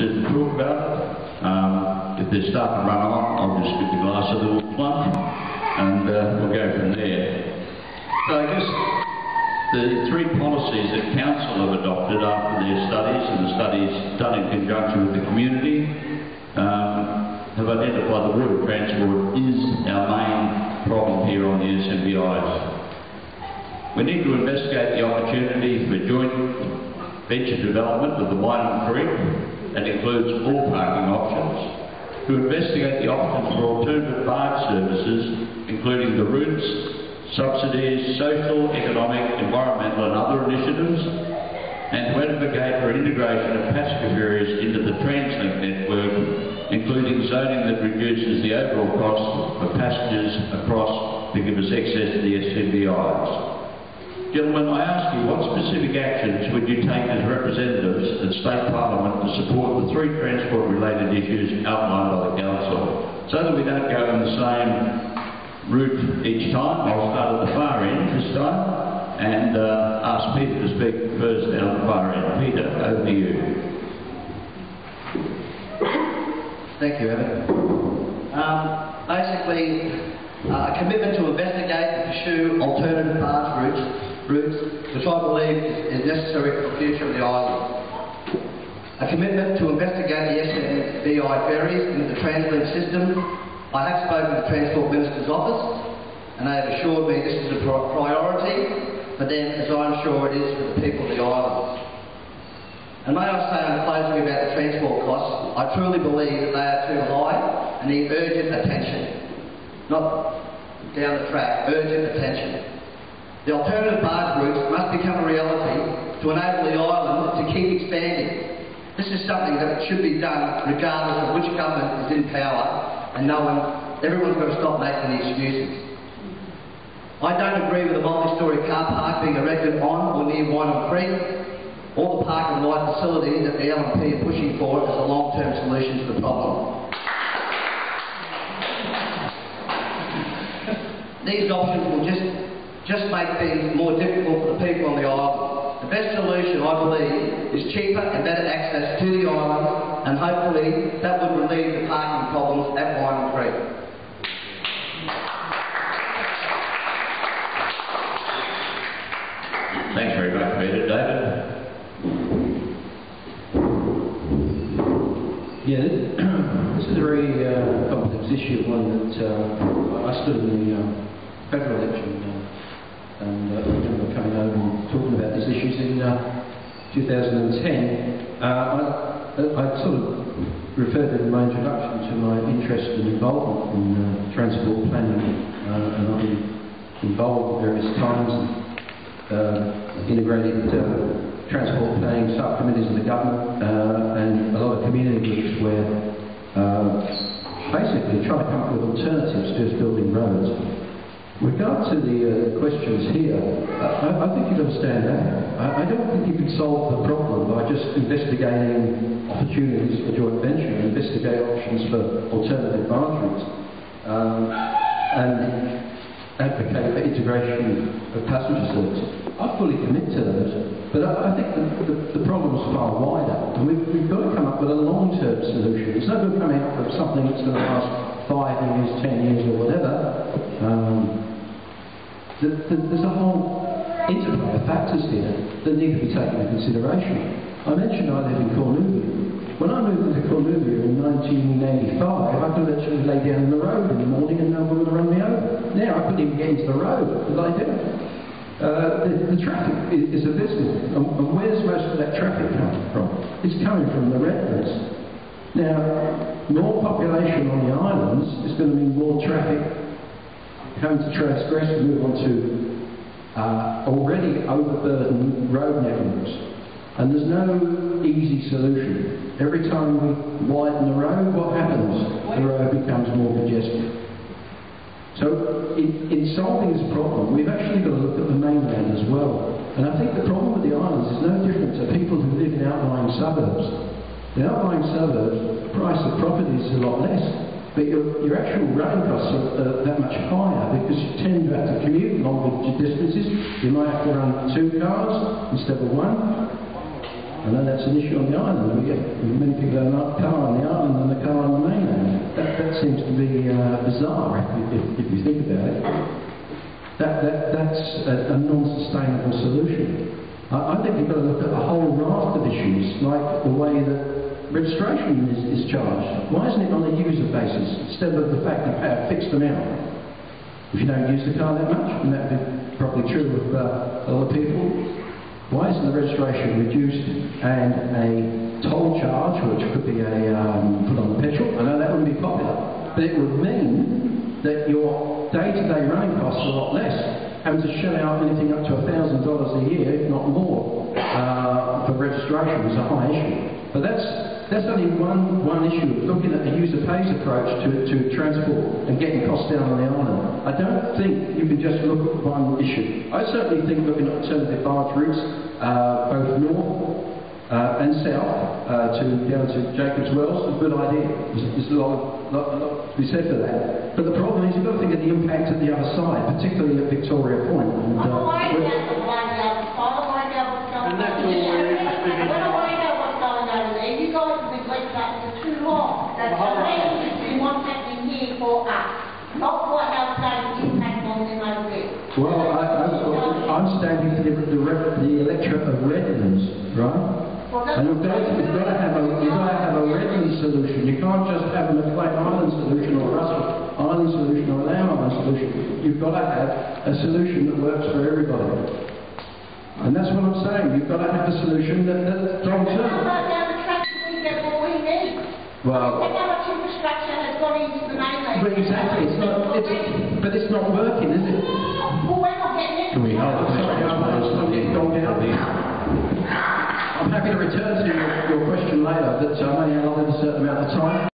interested to talk about it. If they're starting to run on, I'll just give the glass a little plunge and we'll go from there. So I guess the three policies that Council have adopted after their studies, and the studies done in conjunction with the community, have identified the water transport is our main problem here on the SMBIs. We need to investigate the opportunity for joint venture development of the Wyndham Creek, that includes all parking options, to investigate the options for alternative barge services, including the routes, subsidies, social, economic, environmental and other initiatives, and to advocate for an integration of passenger ferries into the TransLink network, including zoning that reduces the overall cost for passengers across to give us access to the SMBIs. Gentlemen, I ask you, what specific actions would you take as representatives at State Parliament to support the three transport-related issues outlined by the Council, so that we don't go on the same route each time? I'll start at the far end this time and ask Peter to speak first down the far end. Peter, over to you. Thank you, Evan. Basically, a commitment to investigate and pursue alternative barge routes, which I believe is necessary for the future of the island. A commitment to investigate the SMBI ferries into the TransLink system. I have spoken to the Transport Minister's office, and they have assured me this is a priority for them, as I'm sure it is for the people of the island. And may I say in closing about the transport costs, I truly believe that they are too high and need urgent attention. Not down the track, urgent attention. The alternative barge routes must become a reality to enable the island to keep expanding. This is something that should be done regardless of which government is in power, and everyone's got to stop making the excuses. I don't agree with the multi-storey car park being erected on or near Wyndham Creek, or the park and ride facility that the LNP are pushing for as a long-term solution to the problem. These options will just make things more difficult for the people on the island. The best solution, I believe, is cheaper and better access to the island, and hopefully that would relieve the parking problems at Wyndham Creek. Thanks very much, Peter. David? Yeah, this is a very complex issue, one that I stood in the federal election and I remember coming over and talking about these issues in 2010. I sort of referred in my introduction to my interest and involvement in transport planning, and I've been involved at various times in integrated transport planning subcommittees of the government and a lot of community groups where basically trying to come up with alternatives to just building roads. With regard to the questions here, I think you'd understand that. I don't think you can solve the problem by just investigating opportunities for joint venture and investigate options for alternative barge routes and advocate for integration of passenger service. I fully commit to those, but I think the problem is far wider, and we've got to come up with a long-term solution. It's not going to come out with something that's going to last 5 years, 10 years or whatever. There's a whole interplay of factors here that need to be taken into consideration. I mentioned I live in Cornubia. When I moved into Cornubia in 1985, I could actually lay down in the road in the morning and no one would run me over. Now I couldn't even get into the road to lie down. The traffic is abysmal, and where's most of that traffic coming from? It's coming from the Redlands. Now, more population on the islands is going to mean more traffic having to transgress and move on to already overburdened road networks. And there's no easy solution. Every time we widen the road, what happens? The road becomes more congested. So in solving this problem, we've actually got to look at the mainland as well. And I think the problem with the islands is no different to people who live in outlying suburbs. The outlying suburbs, the price of property is a lot less, but your actual running costs are that much higher because you tend to have to commute longer distances. You might have to run 2 cars instead of 1. I know that's an issue on the island. We get many people have a car on the island than a car on the mainland. That seems to be bizarre if you think about it. That's a non-sustainable solution. I think you've got to look at a whole raft of issues, like the way that registration is charged. Why isn't it on a user basis instead of the fact that you pay a fixed amount? If you don't use the car that much, and that would be probably true of a lot of people, why isn't the registration reduced and a toll charge, which could be put on the petrol? I know that wouldn't be popular, but it would mean that your day-to-day running costs are a lot less. Having to shell out anything up to $1,000 a year, if not more, for registration is a high issue. But that's only one issue, looking at the user pays approach to transport and getting costs down on the island. I don't think you can just look at one issue. I certainly think looking at alternative barge routes, both north and south, down to Jacob's Wells, is a good idea. There's a lot to be said for that. But the problem is you've got to think of the impact at the other side, particularly at Victoria Point. That's amazing what's happening here for us, not what else going to impact on them over there. Well, I'm standing for the electorate of Redlands, right? Well, and you've got to have a Redlands solution. You can't just have a McLean Island solution or a Russell Island solution or a Lamb Island solution. You've got to have a solution that works for everybody. And that's what I'm saying. You've got to have a solution that's long-term. Well, exactly. But it's not working, is it? Well, we're not getting it. Can we hold it? Sorry, I'm gone down there. I'm happy to return to your question later, but I only allotted a certain amount of time.